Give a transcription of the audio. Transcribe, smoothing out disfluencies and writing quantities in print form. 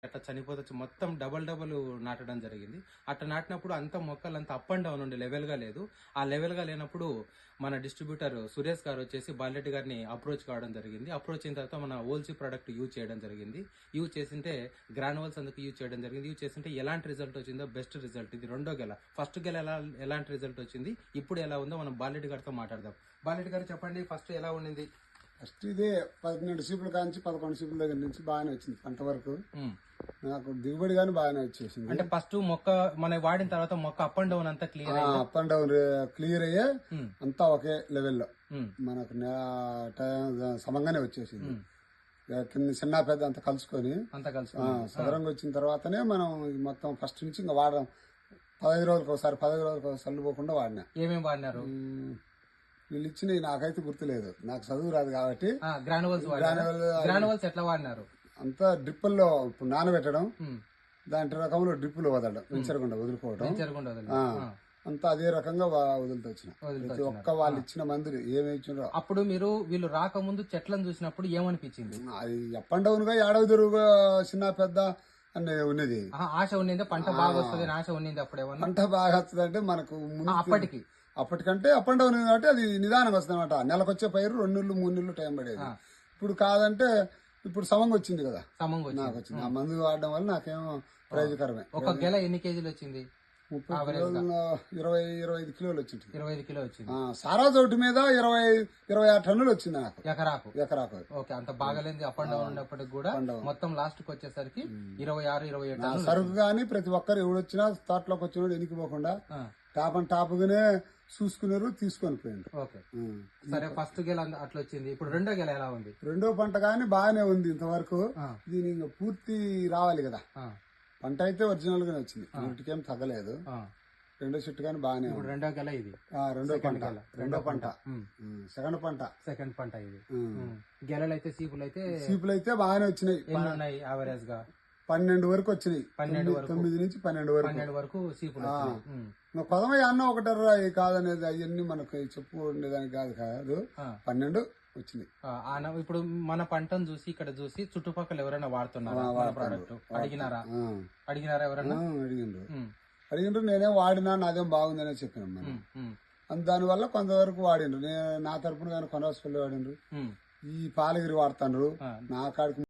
అట్లా చనిపోతే మొత్తం డబల్ నాటడం జరిగింది. అట్లా నాటినప్పుడు అంత మొక్కలు అంత అప్ అండ్ డౌన్ ఉండే లెవెల్ గా లేదు. ఆ లెవెల్ గా లేనప్పుడు మన డిస్ట్రిబ్యూటర్ సురేష్ గారు వచ్చేసి బాలెట్టి గారిని అప్రోచ్ కావడం జరిగింది. అప్రోచ్ అయిన తర్వాత మన ఓల్సీ ప్రొడక్ట్ యూజ్ చేయడం జరిగింది. యూజ్ చేసింటే గ్రానువల్స్ అందుకు యూజ్ చేయడం జరిగింది. యూజ్ చేసింటే ఎలాంటి రిజల్ట్ వచ్చిందో బెస్ట్ రిజల్ట్. ఇది రెండో గెల. ఫస్ట్ గెల ఎలాంటి రిజల్ట్ వచ్చింది, ఇప్పుడు ఎలా ఉందో మనం బాలెట్టి గారితో మాట్లాడదాం. బాలెట్టి గారు చెప్పండి, ఫస్ట్ ఎలా ఉండింది? ఫస్ట్ ఇదే 12 సీపుల కాంచి 11 సీపుల దగ్గర నుంచి బాగానే వచ్చింది పంట వరకు. నాకు దిగుబడి గానీ బాగానే వచ్చేసింది. అంటే ఫస్ట్ మొక్క మన వాడిన తర్వాత మొక్క అప్ అండ్ డౌన్ అంతా clear up and down clear అయ్యే అంతా ఒకే లెవెల్లో మనకు సమంగానే వచ్చేసింది. కింద చిన్న పెద్ద అంతా కలుసుకొని సదరంగా వచ్చిన తర్వాతనే మనం మొత్తం ఫస్ట్ నుంచి ఇంకా వాడడం 15 రోజులకు ఒకసారి సల్లు పోకుండా వాడినా. ఏమేమి వాడినారు? వీళ్ళు ఇచ్చినవి నాకైతే గుర్తులేదు, నాకు చదువు రాదు కాబట్టి. గ్రానువల్స్ ఎట్లా వాడినారు? అంతా డ్రిప్పుల్లో ఇప్పుడు నానబెట్టడం, దాంట్ రకంలో డ్రిప్పులు వదలడం, వెంచరకుండా వదులుకోవడం, అంతా అదే రకంగా వదులుతూ వచ్చిన. ప్రతి ఒక్క వాళ్ళు ఇచ్చిన మందులు ఏమి ఇచ్చినారో. అప్పుడు వీళ్ళు రాకముందు చెట్లను చూసినప్పుడు ఏమనిపించింది? అది అప్ అండ్ డౌన్ గా ఏడవ తిరుగుగా చిన్న పెద్ద అని ఉన్నది. ఆశ ఉన్నది, పంట బాగా వస్తుంది ఆశ ఉన్నది. అప్పుడు పంట బాగా వస్తుంది అంటే మనకు అప్పటికంటే అప్ అండ్ డౌన్ కాబట్టి అది నిదానంగా వస్తుంది అనమాట. నెలకొచ్చే పైరు 2 నెలలు 3 నెలలు టైం పడేది. ఇప్పుడు కాదంటే ఇప్పుడు సమంగా వచ్చింది కదా, నాకు వచ్చింది. ఆ మందు వాడడం వల్ల నాకేమో ప్రయోజకరమే. ఒక గెల ఎన్ని కేజీలు వచ్చింది? 20-25 కిలోలు వచ్చింది. 25 కిలో వచ్చింది. సారా చోటు మీద 26 టన్నులు వచ్చింది నాకు ఎకరాకు. ఓకే, అంత బాగాలేదు. అప్ అండ్ డౌన్ ఉన్నప్పటికి కూడా మొత్తం లాస్ట్ కి వచ్చేసరికి 26-27 సరుకు గానీ ప్రతి ఒక్కరు ఎవడొచ్చినా తోటలోకి వచ్చిన ఎనికిపోకుండా టాప్గానే చూసుకున్నారు, తీసుకొని పోయిండు. ఓకే, సరే. ఫస్ట్ గెల అట్లా వచ్చింది. ఇప్పుడు రెండో గెల ఎలా ఉంది? రెండో పంట గానీ బాగానే ఉంది ఇంతవరకు. దీని ఇంకా పూర్తి రావాలి కదా. పంట అయితే ఒరిజినల్ గానే వచ్చింది, వీటికేం తగ్గలేదు. రెండో చెట్టు గానీ బాగానే. రెండో గెల ఇది. రెండో పంట సెకండ్ పంట ఇది. గెలలు అయితే సీపులు అయితే బాగానే వచ్చినాయి. యావరేజ్ గా 12 వరకు వచ్చినాయి. 9 నుంచి 12 వరకు సీపులు. కొదమయ్య అన్న ఒకటర్రా కాదనేది అవన్నీ మనకు చెప్పు ఉండేదానికి కాదు. 12 వచ్చింది. ఇప్పుడు మన పంటను చూసి ఇక్కడ చూసి చుట్టుపక్కల ఎవరైనా వాడుతున్నారా ప్రోడక్ట్? అడిగినారా ఎవరైనా? అడిగిండ్రు. నేనే వాడినా, నాదేం బాగుందనే చెప్పిన. దానివల్ల కొంతవరకు వాడిండ్రు. నా తరపున కానీ కొనవలసి వాడిండ్రు. ఈ పాలగిరి వాడుతాండ్రు. నా కాడికి